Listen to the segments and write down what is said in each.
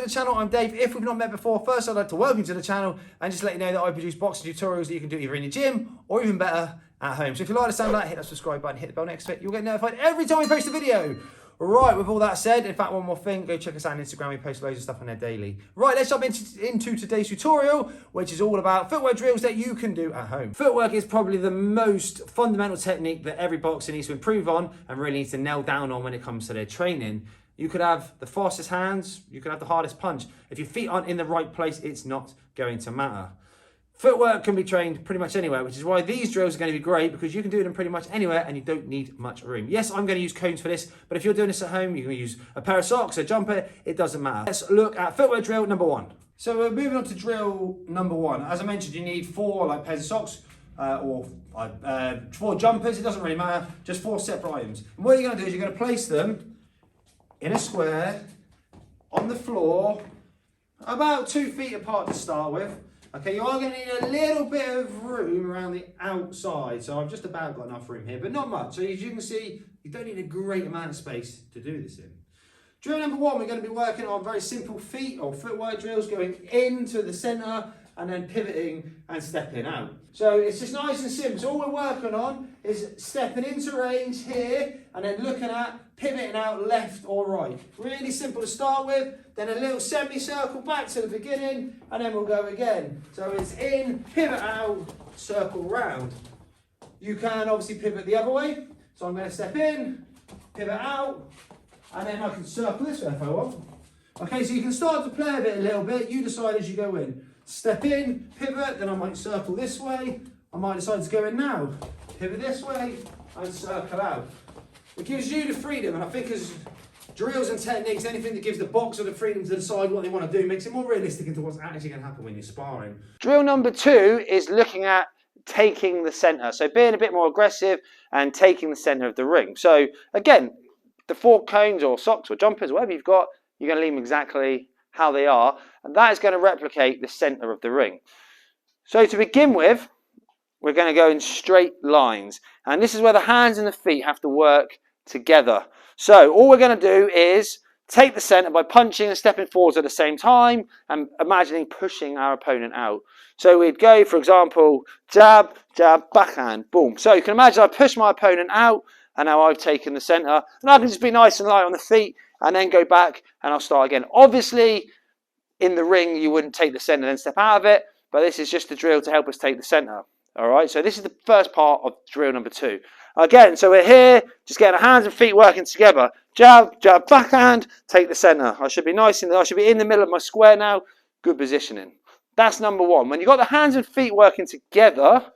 the channel. I'm Dave. If we've not met before, first I'd like to welcome you to the channel and just let you know that I produce boxing tutorials that you can do either in your gym or even better at home. So if you like the sound of that, hit that subscribe button, hit the bell next to it. You'll get notified every time we post a video. Right, with all that said, in fact, one more thing, go check us out on Instagram. We post loads of stuff on there daily. Right, let's jump into today's tutorial, which is all about footwork drills that you can do at home. Footwork is probably the most fundamental technique that every boxer needs to improve on and really needs to nail down on when it comes to their training. You could have the fastest hands, you could have the hardest punch. If your feet aren't in the right place, it's not going to matter. Footwork can be trained pretty much anywhere, which is why these drills are going to be great because you can do them pretty much anywhere and you don't need much room. Yes, I'm going to use cones for this, but if you're doing this at home, you can use a pair of socks, a jumper, it doesn't matter. Let's look at footwork drill number one. So we're moving on to drill number one. As I mentioned, you need four pairs of socks or four jumpers, it doesn't really matter, just four separate items. And what you're going to do is you're going to place them in a square on the floor, about 2 feet apart to start with. Okay, you are going to need a little bit of room around the outside. So I've just about got enough room here, but not much. So as you can see, you don't need a great amount of space to do this in. Drill number one, we're going to be working on very simple feet or footwork drills, going into the centre and then pivoting and stepping out. So it's just nice and simple. So all we're working on is stepping into range here and then looking at pivoting out left or right. Really simple to start with, then a little semicircle back to the beginning and then we'll go again. So it's in, pivot out, circle round. You can obviously pivot the other way. So I'm going to step in, pivot out, and then I can circle this way if I want. Okay, so you can start to play with it a little bit. You decide as you go in. Step in, pivot, then I might circle this way. I might decide to go in now. Pivot this way and circle out. It gives you the freedom, and I think as drills and techniques, anything that gives the boxer the freedom to decide what they want to do makes it more realistic into what's actually going to happen when you're sparring. Drill number two is looking at taking the centre. So being a bit more aggressive and taking the centre of the ring. So again, the four cones or socks or jumpers, whatever you've got, you're going to leave them exactly how they are, and that is going to replicate the centre of the ring. So to begin with, we're going to go in straight lines, and this is where the hands and the feet have to work together. So all we're going to do is take the centre by punching and stepping forwards at the same time and imagining pushing our opponent out. So we'd go, for example, jab, jab, backhand, boom. So you can imagine I push my opponent out and now I've taken the centre, and I can just be nice and light on the feet and then go back and I'll start again. Obviously, in the ring, you wouldn't take the centre and then step out of it, but this is just a drill to help us take the centre. All right, so this is the first part of drill number two. Again, so we're here, just getting our hands and feet working together. Jab, jab, backhand, take the centre. I should be nice in there. I should be in the middle of my square now. Good positioning. That's number one. When you've got the hands and feet working together,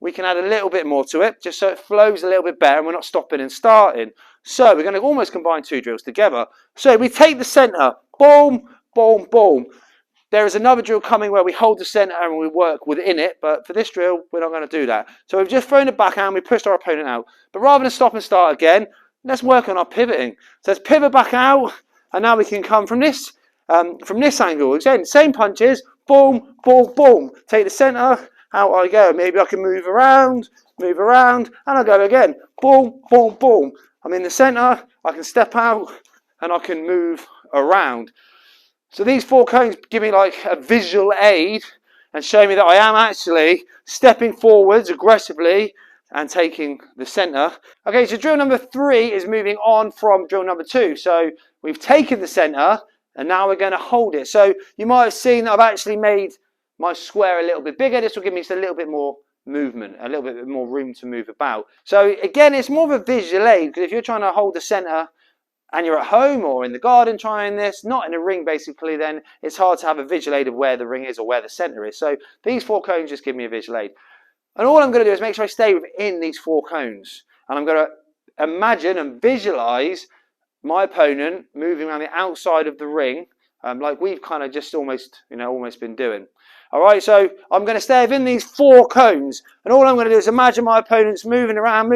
we can add a little bit more to it, just so it flows a little bit better and we're not stopping and starting. So we're going to almost combine two drills together. So we take the centre, boom, boom, boom. There is another drill coming where we hold the centre and we work within it, but for this drill, we're not going to do that. So we've just thrown the backhand, we pushed our opponent out. But rather than stop and start again, let's work on our pivoting. So let's pivot back out, and now we can come from this angle. Again, same punches, boom, boom, boom. Take the centre, out I go. Maybe I can move around, and I'll go again. Boom, boom, boom. I'm in the centre, I can step out, and I can move around. So these four cones give me like a visual aid and show me that I am actually stepping forwards aggressively and taking the centre. Okay, so drill number three is moving on from drill number two. So we've taken the centre and now we're going to hold it. So you might have seen that I've actually made my square a little bit bigger. This will give me just a little bit more movement, a little bit more room to move about. So again, it's more of a visual aid, because if you're trying to hold the centre and you're at home or in the garden trying this, not in a ring basically, then it's hard to have a visual aid of where the ring is or where the centre is. So these four cones just give me a visual aid. And all I'm going to do is make sure I stay within these four cones. And I'm going to imagine and visualise my opponent moving around the outside of the ring, like we've kind of just almost been doing. All right, so I'm going to stay within these four cones, and all I'm going to do is imagine my opponent's moving around.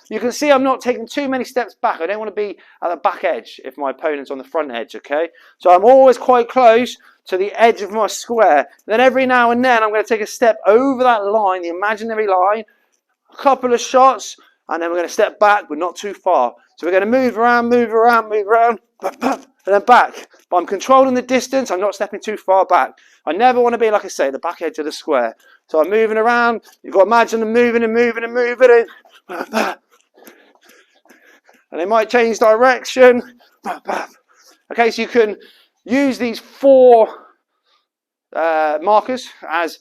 You can see I'm not taking too many steps back. I don't want to be at the back edge if my opponent's on the front edge, okay? So I'm always quite close to the edge of my square. Then every now and then I'm going to take a step over that line, the imaginary line, a couple of shots, and then we're going to step back, but not too far. So we're going to move around, and then back. But I'm controlling the distance. I'm not stepping too far back. I never want to be, like I say, at the back edge of the square. So I'm moving around. You've got to imagine them moving and moving and moving. And they might change direction. Okay, so you can use these 4 markers as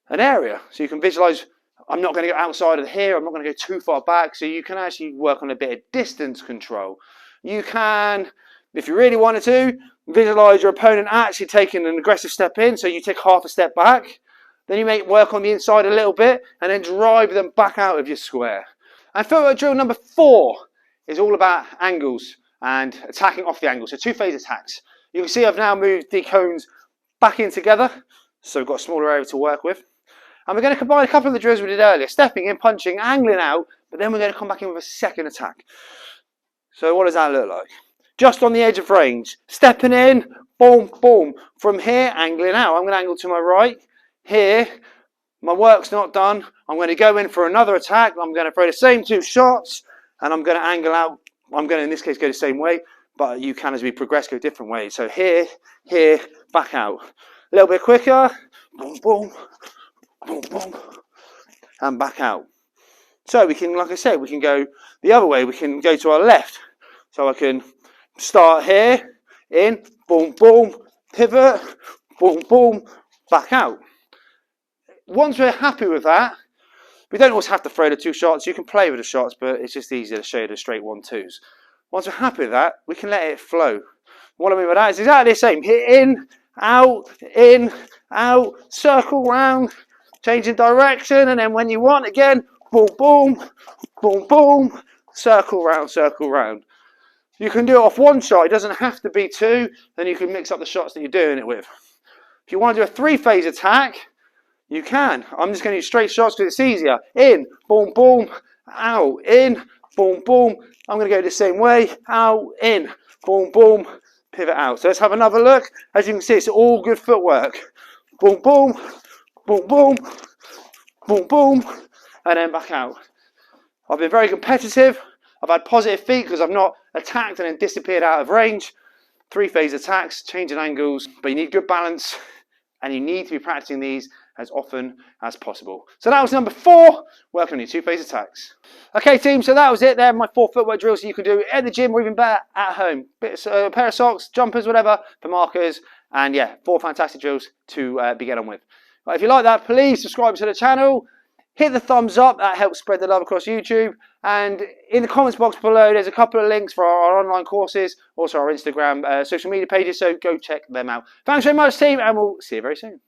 an area. So you can visualize, I'm not going to go outside of here. I'm not going to go too far back. So you can actually work on a bit of distance control. You can, if you really wanted to, visualize your opponent actually taking an aggressive step in. So you take half a step back. Then you make work on the inside a little bit and then drive them back out of your square. And footwork drill number 4 is all about angles and attacking off the angle. So 2-phase attacks. You can see I've now moved the cones back in together. So we've got a smaller area to work with. And we're going to combine a couple of the drills we did earlier. Stepping in, punching, angling out. But then we're going to come back in with a second attack. So what does that look like? Just on the edge of range. Stepping in, boom, boom. From here, angling out. I'm going to angle to my right. Here, my work's not done. I'm going to go in for another attack. I'm going to throw the same 2 shots. And I'm going to angle out. I'm going to, in this case, go the same way. But you can, as we progress, go different ways. So here, here, back out. A little bit quicker. Boom, boom, boom, boom. And back out. So we can, like I said, we can go the other way. We can go to our left. So I can start here, in, boom, boom, pivot, boom, boom, back out. Once we're happy with that, we don't always have to throw the 2 shots. You can play with the shots, but it's just easier to show you the straight 1-2s. Once we're happy with that, we can let it flow. What I mean by that is exactly the same. Hit in, out, circle round, changing direction, and then when you want, again, boom, boom, boom, boom, circle round, circle round. You can do it off 1 shot. It doesn't have to be 2. Then you can mix up the shots that you're doing it with. If you want to do a 3-phase attack, you can. I'm just going to use straight shots because it's easier. In, boom, boom, out, in, boom, boom. I'm going to go the same way. Out, in, boom, boom, pivot out. So let's have another look. As you can see, it's all good footwork. Boom, boom, boom, boom, boom, boom, and then back out. I've been very competitive. I've had positive feet because I've not attacked and then disappeared out of range. 3-phase attacks, changing angles, but you need good balance and you need to be practicing these as often as possible. So that was number 4, working on your 2-phase attacks. Okay team, so that was it there, my 4 footwork drills that you can do at the gym or even better at home. A pair of socks, jumpers, whatever, for markers, and yeah, 4 fantastic drills to get on with. Right, if you like that, please subscribe to the channel. Hit the thumbs up, that helps spread the love across YouTube. And in the comments box below, there's a couple of links for our online courses, also our Instagram social media pages, so go check them out. Thanks very much, team, and we'll see you very soon.